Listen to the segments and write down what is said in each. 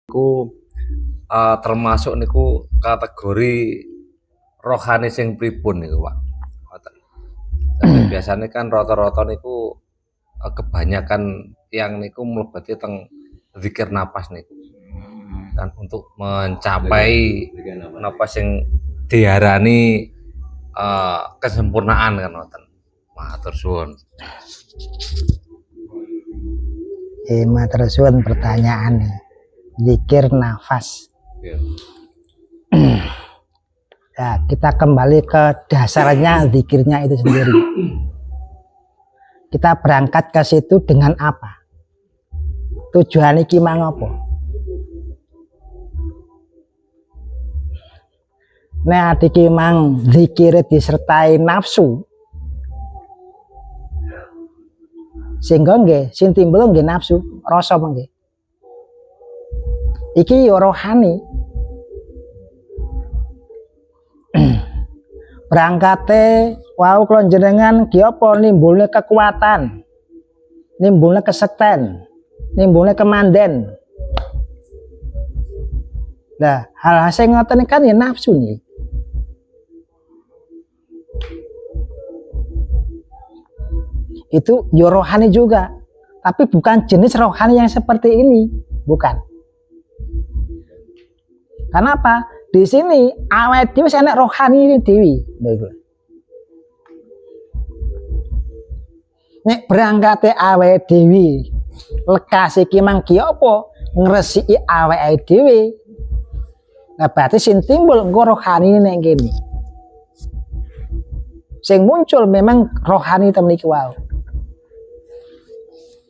Niku termasuk niku kategori rohani sing pripun niku, Pak? Ngoten. Biasane kan rata-rata niku kebanyakan tiyang niku mlebete teng zikir napas niku. Kan untuk mencapai napa sing diarani kesempurnaan kan ngoten. Matur suwun. Matur suwun pertanyaannya. Zikir nafas. Nah, kita kembali ke dasarnya zikirnya itu sendiri. Kita berangkat ke situ dengan apa? Tujuan iki mang apa? Nah, iki mang zikir disertai nafsu. Sehingga nggih sing timbul nggih nafsu, rasa mangke. Iki yo rohani. Berangkate wau kula jenengan ki apa nimbulne kekuatan, nimbulne kesekten, nimbulne kemanden. Nah, hal-hal sing ngoten kan ya nafsu nih. Itu yo rohani juga, tapi bukan jenis rohani yang seperti ini, bukan. Kenapa? Di sini awet dhewe enek rohani ini dewi. Nek berangkate awet dewi, lekas iki mang ki apa? Ngresiki awake dhewe. Nah, berarti sing timbul engko rohani ning kene. Sing muncul memang rohani temen iki wae.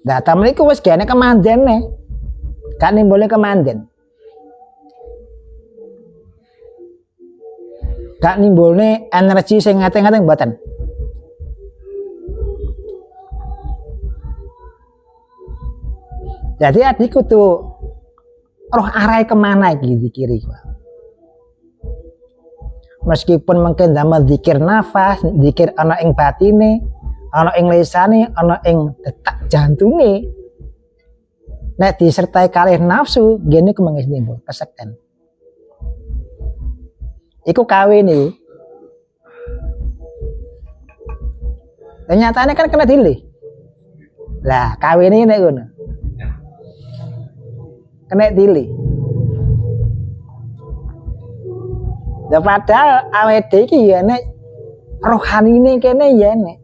Nah, temen iki wis gene kemandene. Kan nimbulne kemanden. Gak nimbulne energi sing ngate-ngate mboten. Jadi adikku tuh roh arai kemana iki zikiri. Meskipun mungkin damel zikir nafas, zikir ana ing batine, ana ing lisane, ana ing detak jantunge. Nek disertai kalih nafsu, gene kemengis nimbul kesekten. Iku kawin nih. Ternyata kan kena dilih. Lah kawin ini nek ngono. Kena dilih. Ya padahal awet iki ya nek rohanine kene ya nek.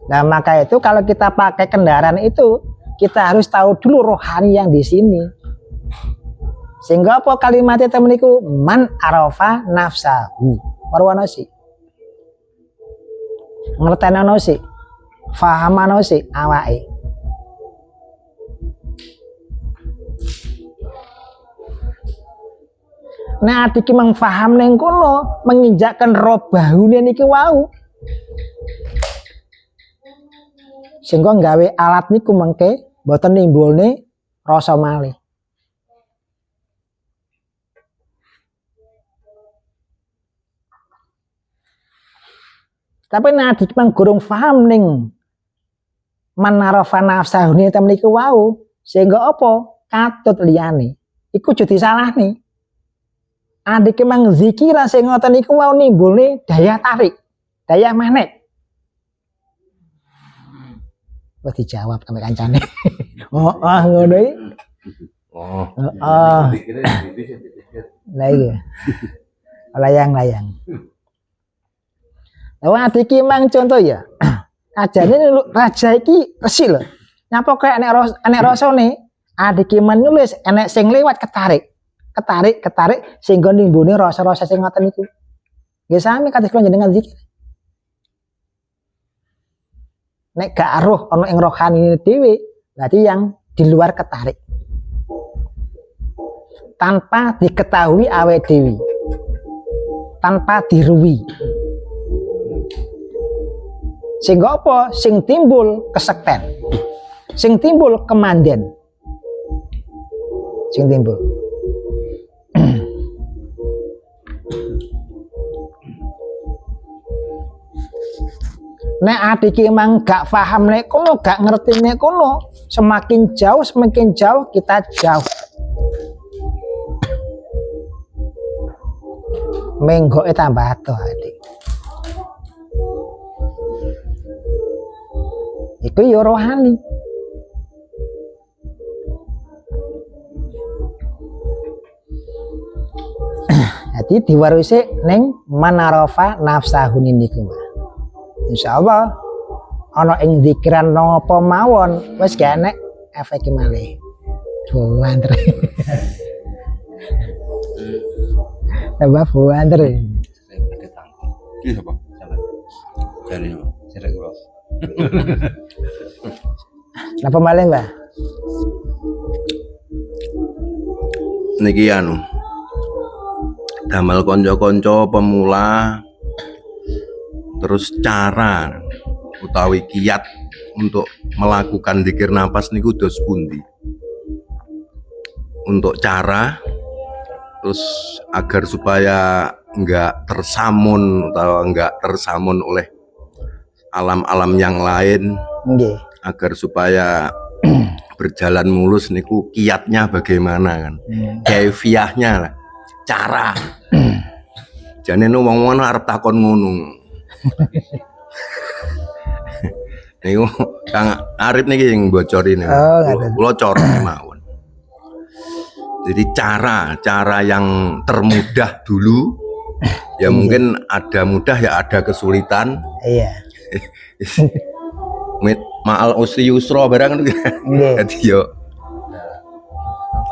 Nah, maka itu kalau kita pakai kendaraan itu kita harus tahu dulu rohani yang di sini. Sehingga apa kalimatnya temen iku man arafa nafsahu. Marwana sih. Ngertenono sih. Fahamano sih awake. Nah, iki mang faham ning kono menginjakkan robahune niki wau. Sehingga nggawe alat niku mengke boten nimbulne rasa malih. Tapi nadik mang gurung paham ning manarafa nafsahune temen iku wau, sehingga apa? Katut liyane. Iku aja disalahne. Adik mang zikiran sing ngoten iku wau nimbulne daya tarik, daya magnet. Wah dijawab sampe kancane. Ngono iki. Lah iya. Layang-layang. Lah iki mang contoh ya. Ajane raja iki resik lho. Nyapa kaya enek rasane. Adik iki menulis enek sing lewat ketarik sehingga nimbune rasa-rasa sing ngoten iku. Nggih sami kados kula jenengan zikir. Nek gak roh ana ing rohani dhewe, berarti yang di luar ketarik. Tanpa diketahui awake dhewe. Tanpa diruwi. Sehingga apa? Sing timbul kesekten. Sing timbul kemanden. Sing timbul. Nek adik emang gak paham nek kono, gak ngerti nek kono, semakin jauh kita jauh. Menggoke tambah atuh adik. Iku yo rohani. Jadi diwarusi neng manarofa nafsahun niku. Insyaallah ana ing zikiran napa mawon wis gak enek efek malih. Buanter. Tambah buanter. Ada tanggung. Iki sapa? Sampai Jare apa? sirek kula. Napa malih, Mbah? Niki anu. Damel kanca-kanca pemula terus cara utawi kiat untuk melakukan zikir nafas niku dos pundi? Untuk cara terus agar supaya enggak tersamun atau enggak tersamun oleh alam-alam yang lain, Nggih. agar supaya berjalan mulus niku kiatnya bagaimana kan? Kaifiahnya lah, cara. Jane nu wong-wong arep takon ngono. Niku Kang Arif niki sing bocorin. Oh, ngaten. Kula corone mawon. Jadi cara yang termudah dulu, ya mungkin ada mudah ya ada kesulitan. Iya. Ma'al usri yusra barang kan. Nggih. Jadi yo.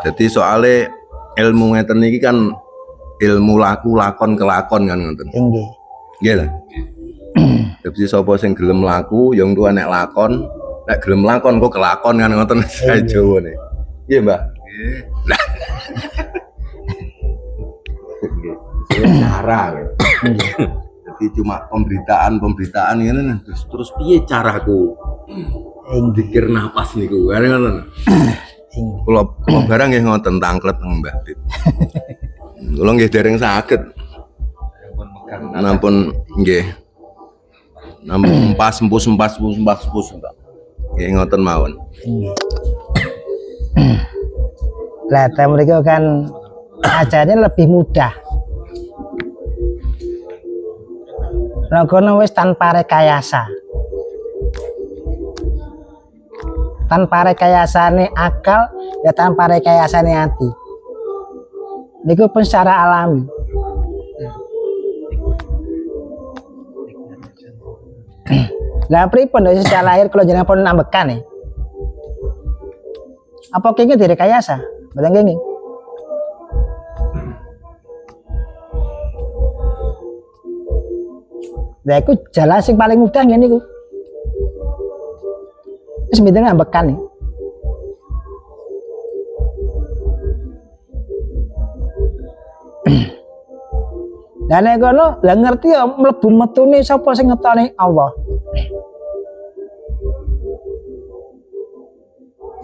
Jadi soalnya ilmu ngeten niki kan ilmu laku lakon kelakon kan ngoten. Nggih. Nggih lah. Jadi sapa sing gelem laku, yang tuwa nek lakon, nek gelem lakon kok kelakon kan ngoten saya Jawa nih. Iya, Mbak. Nah. Cara gitu. Jadi cuma pemberitaan ngene terus piye caraku zikir napas niku kan ngoten. Kula barang nggih ngoten tangklet Mbah Bib. Kula nggih dereng saged. Nampun nggih. Nampun empus. Nggih ngoten mawon. Lah, mereka kan ajarnya lebih mudah. Rogono wis tanpa rekayasa. Tanpa rekayasane akal, ya tanpa rekayasane hati. Niku pun secara alami. Lah pripun wis secara lahir kalau jenengan pun nambekan nih. Apa kenging direkayasa? Mboten kenging. Lah iku jalan sing paling mudah ngene iku. Wis mboten nambekan nih. Lah nek kono lah ngerti ya mlebu metune sapa sing ngetone Allah.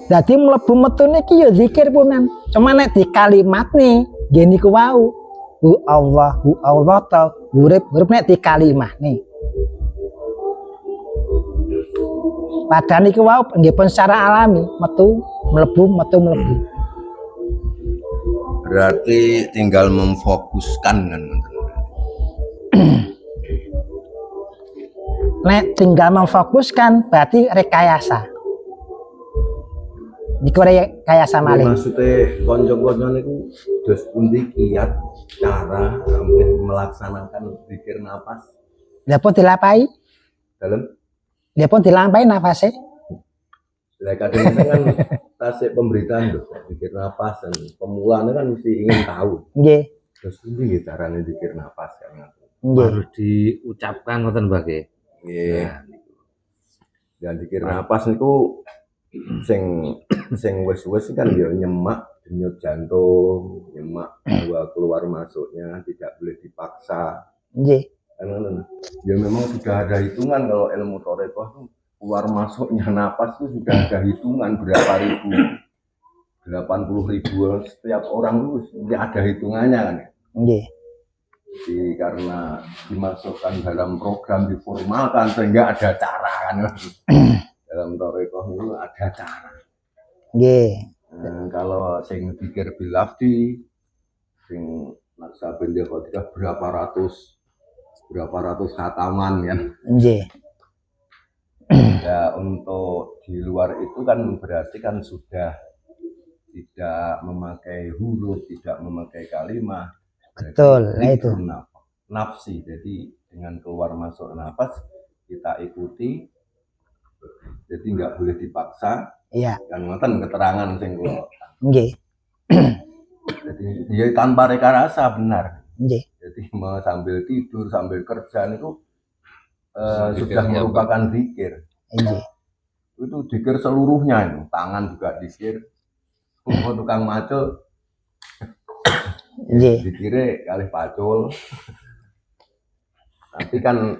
Dadi mlebu metune iki ya zikir punan. Cuma nek di kalimat nih nggih niku wau. Hu Allah ta urip nek di kalimat nih. Padahal niku wau nggih pun secara alami mlebu metu. Berarti tinggal memfokuskan kan. Nek tinggal memfokuskan berarti rekayasa. Niku rekayasa malih. Maksudnya konco-konco niku dos pundi kiat cara sampai melaksanakan zikir nafas Dia pun dilapai, dalam dia pun dilampahi nafasnya. lah kadang kan tasik pemberitaan tuh zikir nafas dan pemulanya kan mesti ingin tahu Nggih, dos pundi nggih carane zikir nafas kan. nggih. Harus diucapkan ngoten Mbak nggih. Nggih. Dan zikir nafas niku sing wis kan ya nyemak denyut jantung, nyemak bahwa keluar masuknya tidak boleh dipaksa. Nggih. Kan ya memang sudah ada hitungan kalau ilmu thariqah itu keluar masuknya napas itu sudah ada hitungan berapa ribu, 80.000 setiap orang itu ada hitungannya kan. Nggih. Jadi karena dimasukkan dalam program diformalkan sehingga ada cara kan. Dalam thariqah itu ada cara. Nggih. Kalau sing pikir bilafdi sing naksaben dia berapa ratus khataman kan. Nggih. Ya untuk di luar itu kan berarti kan sudah tidak memakai huruf, tidak memakai kalimat. Betul, nah itu. Nafsi, jadi dengan keluar masuk nafas kita ikuti, jadi nggak boleh dipaksa. Iya. Kan ngoten keterangan sing kula. Nggih. Jadi dia tanpa rekayasa benar. Nggih. Jadi mau sambil tidur, sambil kerja itu sudah merupakan zikir. Nggih. Itu zikir seluruhnya itu, tangan juga zikir. Tukang macul dikira kali pacul. Tapi kan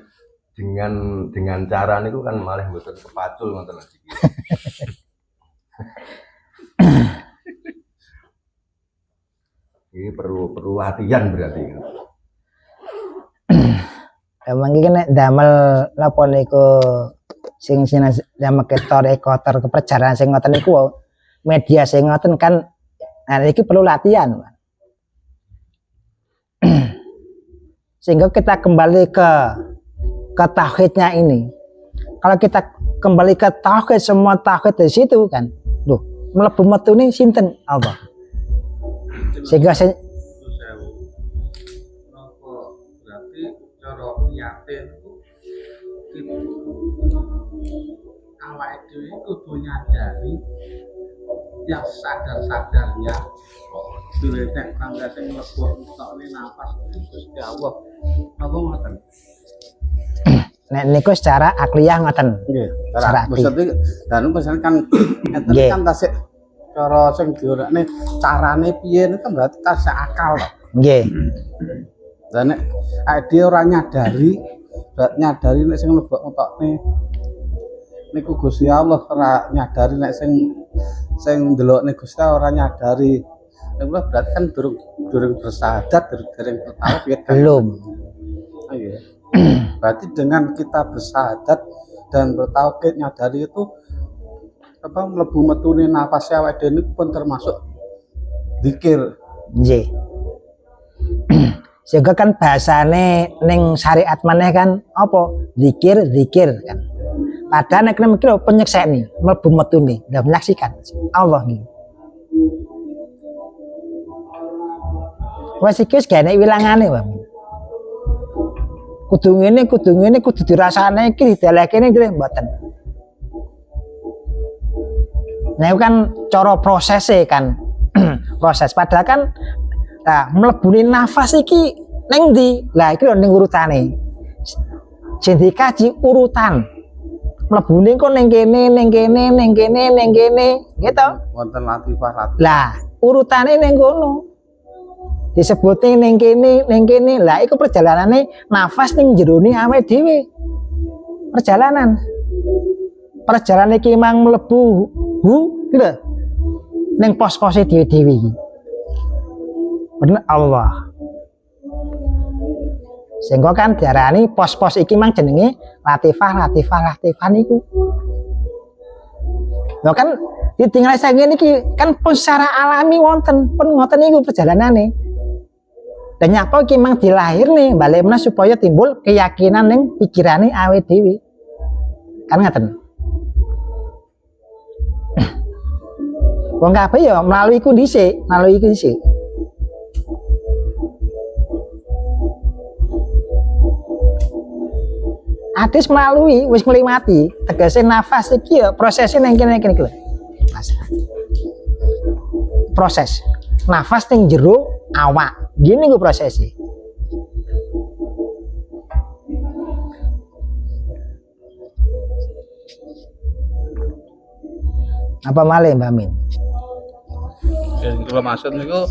dengan cara itu kan malah mboten kepacul ngoten lho. Ini perlu latihan berarti. Emang iki nek damel napa niku sing damel thariqah keperjalanan sing ngoten niku media sing ngoten kan iki perlu latihan. Sehingga kita kembali ke tauhidnya ini. Kalau kita kembali ke tauhid, semua tauhid di situ kan, mlebu metu ini sinten Allah. Sehingga saya berarti cara niatin itu awake dhewe kudu nyadari yang sadar-sadarnya dhewe nek tangga sing mlebu entokne nafas Gusti Allah. Apa ngoten? Nek niku secara akliyah ngoten. Nggih, secara maksudnya dan misalkan kan enten kan tasik cara sing diorekne carane piye niku kan berarti tasik akal to. Nggih. Lah nek dia ora nyadari nek sing mlebu entokne niku Gusti Allah ora nyadari nek sing ndelokne Gusti ora nyadari. Nek berarti kan durung bersahadat, durung bertauhid kan. Belum. Oh, iya. Berarti dengan kita bersahadat dan bertauhid nyadari itu apa mlebu metune nafas awake dhewe pun termasuk zikir. Nggih. Sehingga kan bahasane ning syariat maneh kan apa? Zikir kan. Padahal nek mikir penyeksekne mlebu metune, ndak menyaksikan Allah nih. Wes iki wis gene wilangane, Bang. Kudu ngene, kudu dirasane iki dideleke ngene mboten. Nah, itu kan cara prosesnya kan. Proses padahal kan mlebune nafas iki ning ndi? Lah iki lho ning urutane. Sing dikaji urutan. Mlebune kok ning kene, gitu. Wonten latifah. Lah, urutane ning kono. Disebutin ning kene. Lah iku perjalanane nafas ning jerone awake dhewe. Perjalanan iki mang mlebu gitu. Ning pos-pose dhewe-dhewe iki. Bener Allah. Sehingga kan diarani pos-pos iki mang jenenge latifah niku. Lho kan ditinggal saking iki kan pun secara alami wonten pun ngoten niku perjalanane. Dan nyapa iki mang dilahirne balik meneh supaya timbul keyakinan ning pikirane awake dhewe. Kan ngaten. Wong kabeh ya melalui iku dhisik. Adis melalui wis nglimati tegese nafas iki ya prosesnya ning kene iki lho. Proses nafas ning jero awak. Gini ku prosesnya. Apa malih Mbak Min? Ya kalau maksud niku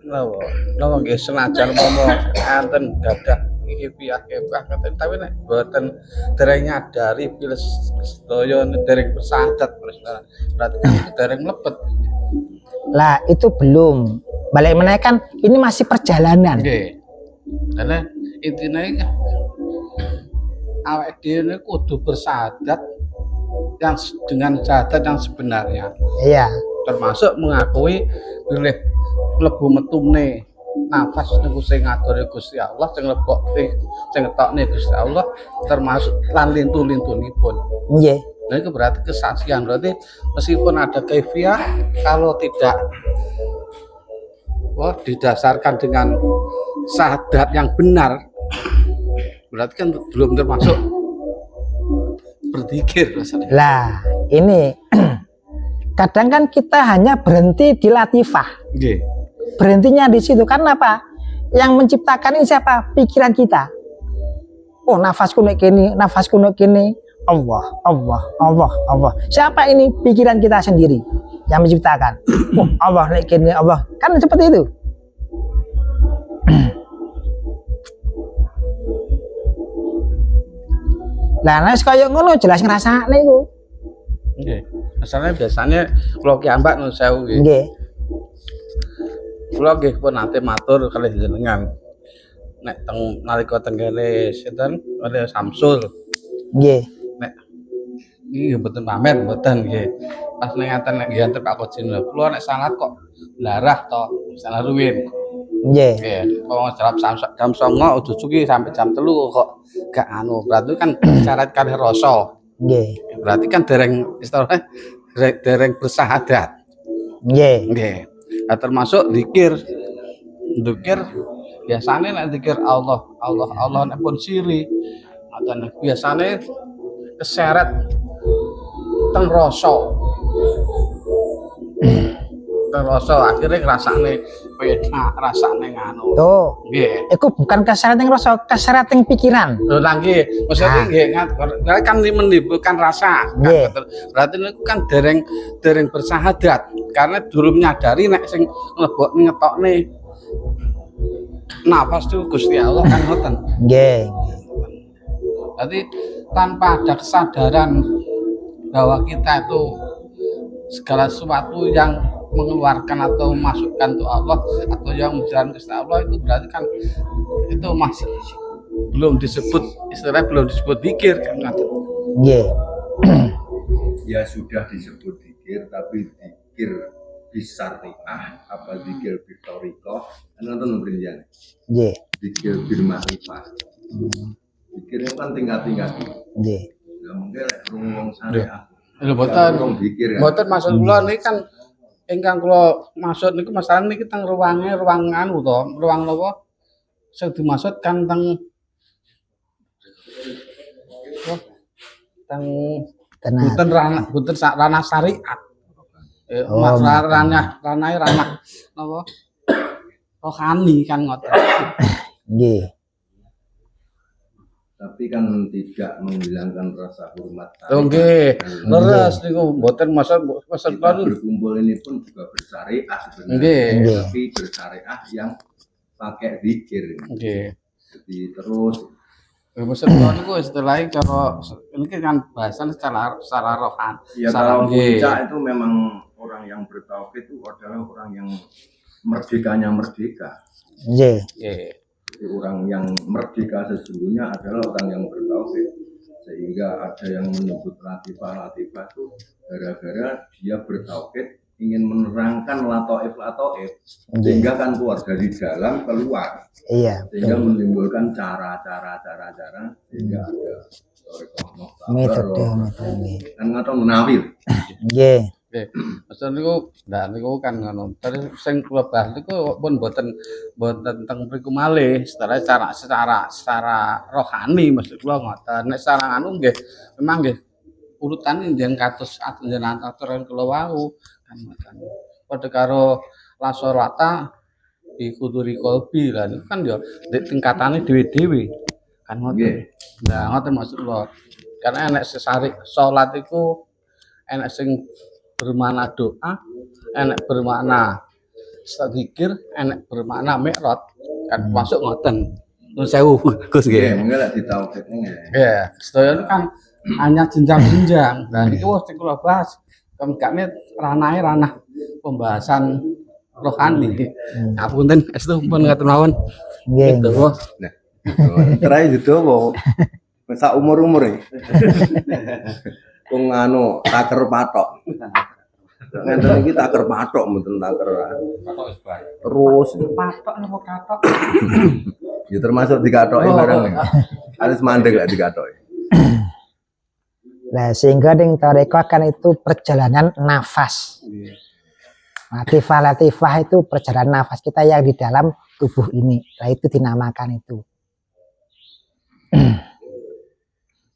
napa nggih senajan momo enten dadak iki piyah-piyah ngoten tapi nek boten dereng nyadari pilih sedaya dereng bersahadat berarti kan dereng mlebet. Lah itu belum. Balik meneh kan ini masih perjalanan. Nggih. Karena intinya awake dhewe ini kudu bersahadat yang dengan syahadat yang sebenarnya, Iya. termasuk mengakui bilih mlebu metune nafas niku sing ngatur Gusti Allah, sing lebokke sing ngetokne Gusti Allah, termasuk lan lintu-lintunipun. Nggih. Nah itu berarti kesaksian, berarti meskipun ada kaifiah, kalau tidak didasarkan dengan syahadat yang benar, berarti kan belum termasuk berzikir rasanya. Lah, ini kadang kan kita hanya berhenti di latifah. Nggih. Berhentinya di situ karena apa? Yang menciptakan ini siapa? Pikiran kita. Oh, nafasku nek kene, nafasku nek kene. Allah, Allah, Allah, Allah. Siapa ini? Pikiran kita sendiri yang menciptakan. Oh, Allah nek kene, Allah. Kan seperti itu. Lah nek kaya ngono jelas ngrasakne iku. Nggih. Asalnya biasanya kalau kiambak nun sewu nggih. Nggih. Kula nggih pun nate matur kalih jenengan. Nek teng nalika tenggene sinten oleh Samsul. Nggih. Nek iki mboten pamer mboten nggih. Pas ning ngaten nek nggih antar Pak Kojin lho. Kula nek salat kok larah to, salah ruwin. Nggih. Nggih. Wong jam 09.00 ujuk-ujuk sampai jam 3 kok gak anu. Berarti kan syarat kalih rasa. Nggih. Berarti kan dereng istilahnya dereng bersahadat. Nggih. Nggih. Nah, termasuk zikir. Zikir biasanya nek zikir Allah, Allah, Allah nek pun siri. Atau biasanya keseret teng rasa. Teng rasa akhirnya ngrasakne penak, rasane nganu. Tuh. Nggih. Iku bukan keseret yang rasa, keseret yang pikiran. Lho lah nggih, maksudnya nggih kan menimbulkan rasa. Nggih. Berarti niku kan dereng bersahadat karena dulu menyadari nek sing mlebokne ngetokne nafas itu Gusti Allah kan ngoten. Nggih. Berarti tanpa ada kesadaran bahwa kita itu segala sesuatu yang mengeluarkan atau memasukkan untuk Allah atau yang menjalankan Gusti Allah itu berarti kan itu masih belum disebut istilahnya belum disebut zikir kan ngoten. Nggih. Ya sudah disebut zikir, tapi zikir bisyariah apa zikir bitorikoh kan nonton berian. Nggih. Zikir bil ma'rifah. Zikir itu kan tingkat-tingkat. Nggih. Nggak mungkin ngomong syariah. Lho mboten. Zikir kan. Mboten maksud kula niki kan ingkang kula maksud niku masalah niki teng ruangan utawa ruang napa sing dimaksud kan teng Tenang. Buten ranah syariat. Oh, ranah napa? Rohani kan ngoten. Nggih. Tapi kan tidak menghilangkan rasa hormat. Oh nggih. Leres niku mboten maksud Kita berkumpul ini pun juga bersyariah sebenarnya. Nggih. Tapi bersyariah yang pakai zikir. Nggih. Jadi terus Maksud kula niku istilahnya cara ini kan bahasan secara rohani. ya kalau puncak itu memang orang yang bertauhid itu adalah orang yang merdekanya merdeka. Nggih. Nggih. Jadi orang yang merdeka sesungguhnya adalah orang yang bertauhid. Sehingga ada yang menyebut latifah itu gara-gara dia bertauhid ingin menerangkan latoif sehingga kan keluar dari dalam keluar. Iya. Sehingga menimbulkan cara sehingga ada Metode. kan ngatur menawil. Nggih. Nggih. Maksud niku niku kan ngono. Terus sing kula bahas niku pun boten teng mriku malih secara rohani maksud kula ngoten. Nek secara anu nggih memang nggih urutan njenengan kados njenengan aturan kula wau kan ngoten. Padha karo la sholata di kuduri kolbi lah niku kan ya tingkatane dhewe-dhewe kan ngoten. Nah ngoten maksud kula. Karena enek sesari salat iku enek sing bermakna doa, enek bermakna zikir, enek bermakna mi'raj. Kan masuk ngoten. Nuwun sewu Gus Ya, nggih. mungkin lah di tauhid ini. Nggih, sedaya kan hanya jenjang-jenjang. Nah niki wis kula bahas kemikane ranah pembahasan rohani. Ngapunten estu pun ngatur mawon. Nggih. Gitu. Nah, terakhir itu kok sak umur-umur ya. Wong anu taker patok. Ngenten iki taker patok mboten taker. Terus Patok napa katok? ya termasuk dikatoki barang nih. Harus mandek gak dikatoki. Nah, sehingga ding toreko kan itu perjalanan nafas. Latifah itu perjalanan nafas kita yang di dalam tubuh ini. Nah, itu dinamakan itu.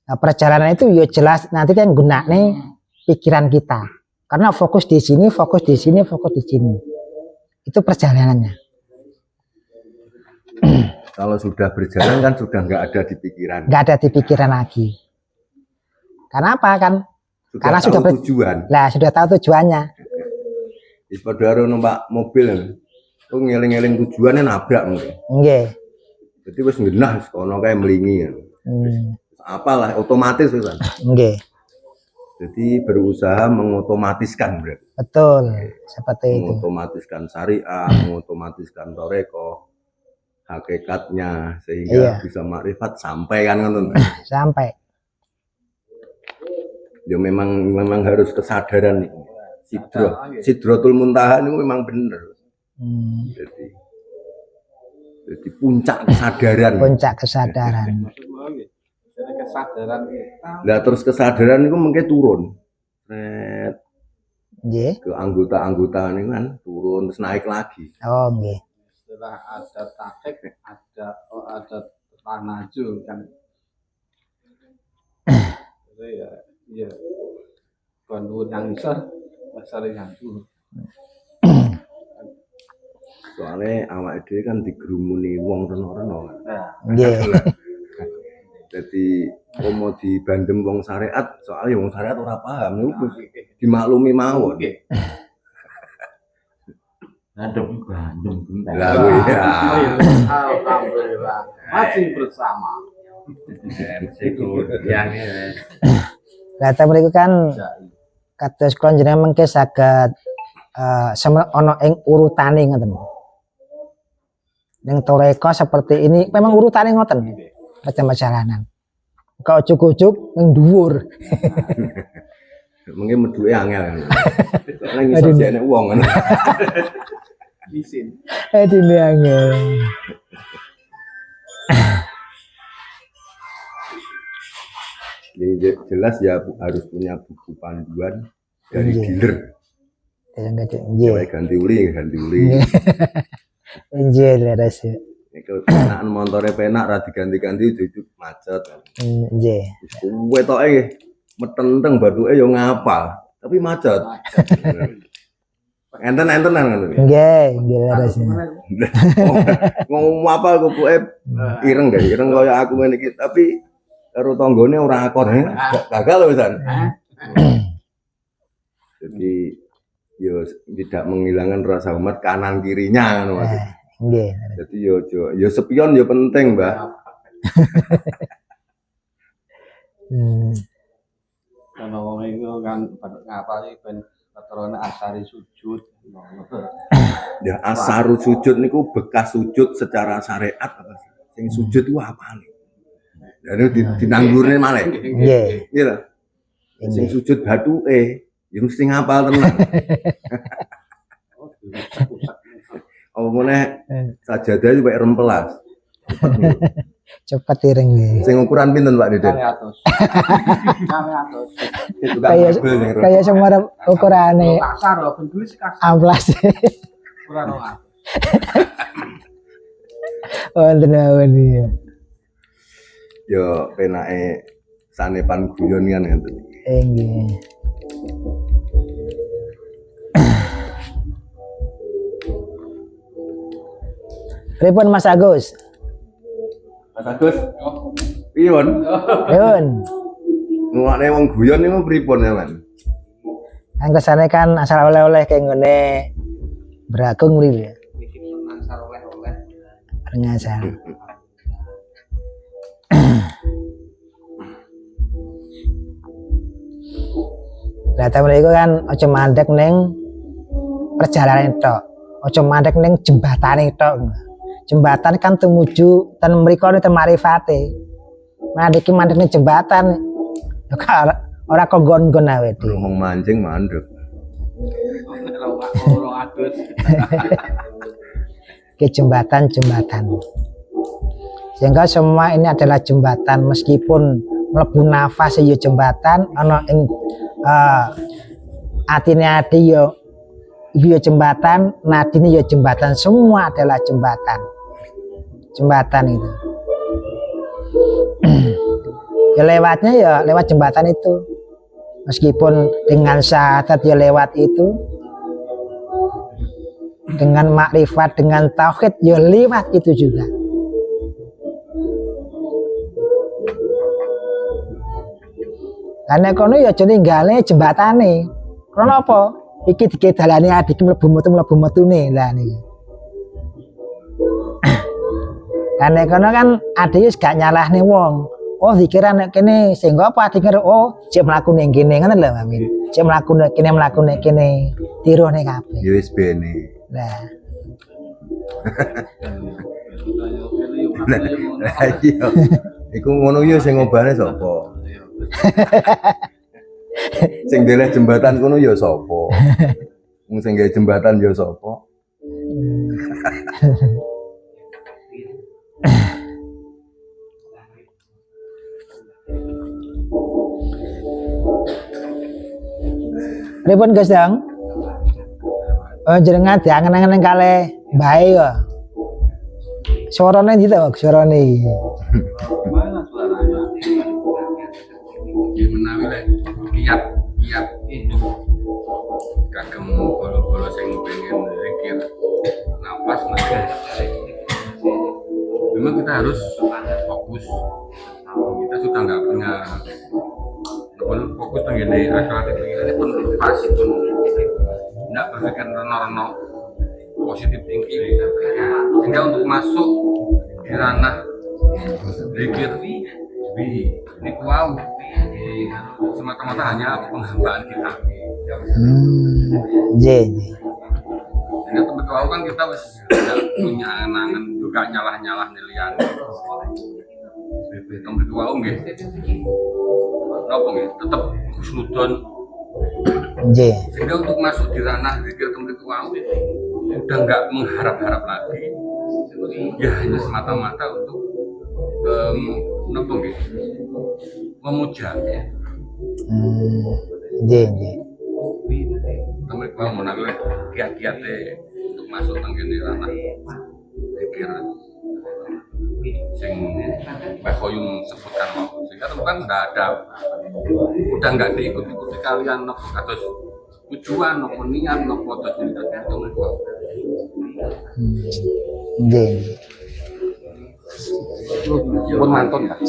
Nah, perjalanan itu ya jelas nanti kan gunanya pikiran kita. Karena fokus di sini, fokus di sini, fokus di sini. Itu perjalanannya. Kalau sudah berjalan kan sudah nggak ada di pikiran. Nggak ada di pikiran lagi. Karena apa kan? Karena tahu sudah tujuan. Lah, sudah tahu tujuannya. Wis padha karo numpak mobil. Ku ngeling-eling tujuannya nabrak mungkin. Nggih. Jadi wis ngenah kono kae mlingi. Apalah otomatis wis kan. Nggih. Jadi berusaha mengotomatiskan berarti. Betul. Seperti itu. Mengotomatiskan syariah, mengotomatiskan toreko, hakikatnya sehingga bisa makrifat sampai kan ngono. Sampai. Ya memang harus kesadaran nih. Sidratul Muntaha itu memang bener. Jadi puncak kesadaran. Puncak kesadaran. Jadi kesadaran kita. Nah terus kesadaran itu mungkin turun. Nggih. Ke anggota-anggota ini kan turun terus naik lagi. Oh, nggih. Setelah ada tarik, ada tanaju kan. Jadi ya kondur yang besar yang dulu. Soalnya awak dhewe kan digerumuni wong reno-reno kan. Nggih. Jadi mau dibandem wong syariat, soalnya wong syariat ora paham niku dimaklumi mawon. Adem bandem bentar. Lah iya. Alhamdulillah masih bersama. Lah ta mriku kan kados kula jenengan mengke saged ana ing urutane ngoten. Ning toreko seperti ini memang urutane ngoten. Perjalanan. Kau cukup ning dhuwur. Mungkin meduke angel kan. Soalnya ngisor jane wong kan. Isin. Dene angel. Jadi jelas ya harus punya buku panduan dari dealer. Nggih. Ganti uli. Nggih, leres. Nek penakan montore penak ra diganti-ganti ujug macet. Nggih. Kuwe toke metenteng bathuke ya ngapal, tapi macet. Enten-entenan ngono. Nggih, leres. Ngomong apa kubuke ireng gak ireng kaya aku ngene iki, tapi karo tanggane ora akor. Gagal wisan. Jadi yo tidak menghilangkan rasa hormat kanan kirinya ngono maksudnya. Nggih. Jadi yo sepion yo penting, Mbak. Karena wong itu kan ngapali ben katerone asari sujud. Ya asarul sujud niku bekas sujud secara syariat apa sih? Sing sujud itu apa nih? Jadi dinanggurne malah. Nggih. Iya lho. Sing sujud bathuke ya mesti ngapal tenan. Oh meneh sajadah itu kayak rempelas. Cepat ireng nggih. Sing ukuran pinten Pak Deden? 200. Kayak semua ukurane Kasar lho, ben duwe sik kasar. amplas. Ora 200. Oh, tenan iki. Yo penake sanepan guyon kan ngoten. Nggih. Pripun Mas Agus? Mas Agus. Piyon? Yun. Ngene wong guyon niku pripun ya, Man? Kan kesane kan asal oleh-oleh kayak ngene Bragung mriki ya. Asal oleh-oleh. Ngasal. Lah ta mriku kan aja mandek ning perjalanan tok. Aja mandek ning jembatane tok. Jembatan kan tumuju ten mriko ten marifate. Mandek iki mandek ning jembatan. Ya ora kok gon-gon ae dhewe. Wong mancing mandek. Ke jembatan-jembatan. Sehingga semua ini adalah jembatan meskipun mlebu nafas ya jembatan ana ing atine ati ya iku ya jembatan, nadine ya jembatan, semua adalah jembatan. Jembatan itu. Ya lewatnya ya lewat jembatan itu. Meskipun dengan syahadat ya lewat itu. Dengan makrifat, dengan tauhid ya lewat itu juga. Karena kono ya jane ninggale jembatane. Karena apa? Iki dikedalane adik mlebu metune lah niki. Karena kono kan adik wis gak nyalahne wong. Oh dikira nek kene sehingga apa adik ngerti oh cek mlaku ning kene ngono lho Amin. Cek mlaku nek kene tirone kabeh. Ya wis bene. Lah. Lah iya. Iku ngono ya sing ngobane sapa? Sing deleh jembatan kono ya sapa? Wong sing gawe jembatan ya sapa? Pripun Gus Dang? Jenengan diangen-angen kalih bae kok. Suarane ndi to, suarane iki? Mana suaranya? Menawi lek kiat kagem bolo-bolo sing pengen zikir nafas memang kita harus fokus. Kita sudah nggak punya fokus tentang akal ini pun pasti pun tidak berpikir reno positif tinggi sehingga untuk masuk di ranah zikir ini wow semata-mata hanya penghambaan kita. Sehingga tempat wow kan kita tidak punya angan juga nyalah nilian. Tempat wow nggih. Napa nggih? Tetap husnudon. Sehingga untuk masuk di ranah zikir tempat wow udah nggak mengharap-harap lagi. Ya hanya semata-mata untuk memuja ya. Temen kalau menawi kiat-kiat untuk masuk tangga ranah zikir sing Mbah Khoyum sebutkan mau sehingga teman udah nggak diikuti kalian atau tujuan nopo niat nopo tujuan itu pun mantun kan?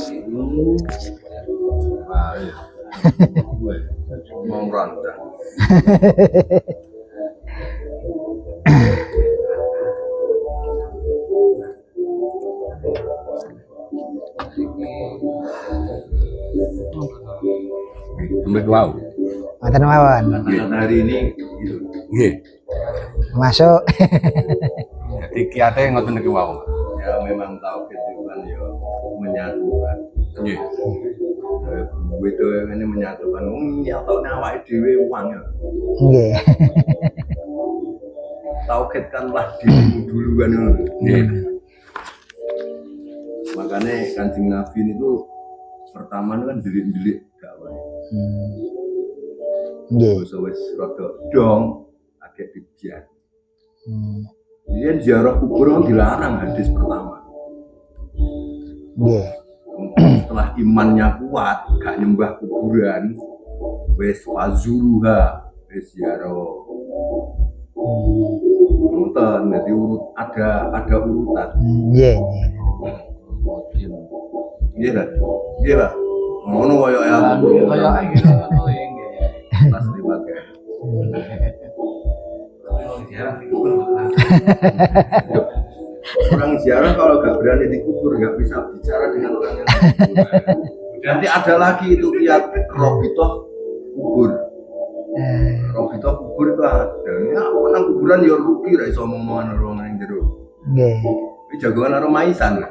Iya. Mau randa. Tempat wow. Mboten mawon. Hari ini gitu. Nggih. Masuk. Jadi kiate ngoten niku wow. Ya memang tauhid itu kan ya menyatukan. Nggih. Itu ini menyatukan. Nyatone awake dhewe uang ya. Nggih. Tauhid kan lah dirimu dulu kan. Nggih. Makanya Kanjeng Nabi itu pertama kan delik-delik dakwah. Nggih. Wis rada dong agak dijian. Dia ziarah kubur kan dilarang hadis pertama. Nggih. Setelah imannya kuat, gak nyembah kuburan, wis wazuruha, wis ziarah. Nonton, jadi ada urutan. Nggih. Iya lah, iya lah. Ngono koyo ya. Pas dipakai. Orang ziarah kalau nggak berani dikubur nggak bisa bicara dengan orang yang nanti ada lagi itu kiat robitoh kubur. Robitoh kubur itu ada. Ya, nang kuburan ya rugi ra iso omongan karo nang jero. Nggih. Iki jagoan karo maisan.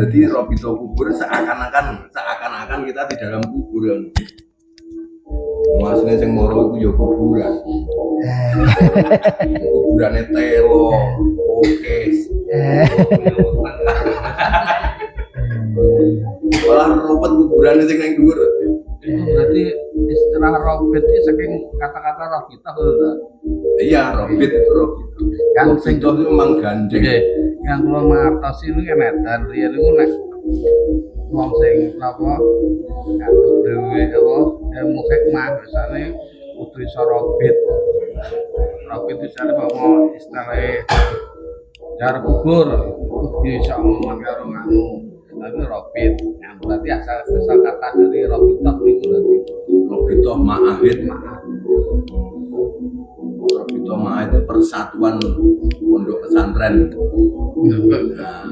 Jadi Robito kubur seakan-akan kita di dalam kuburan. Maksudnya yang moro itu ya kuburan. Kuburannya telo, oke. Malah robot kuburannya yang yang dhuwur. Itu berarti istilah robit itu saking kata-kata Robito lho. Iya, robit itu Robito. Kan Robito itu memang gandeng. Oke, yang kula mangertos ini kan edan riyen niku nek wong sing napa kados dhewe apa ilmu hikmah biasane kudu iso robit. Robit itu jare mau istilah jar kubur kudu iso ngomong karo nganu. Tapi robit yang berarti asal kata dari Robito itu berarti Robito Ma'ahid. Robito Ma'ahid itu persatuan pondok pesantren. Nah,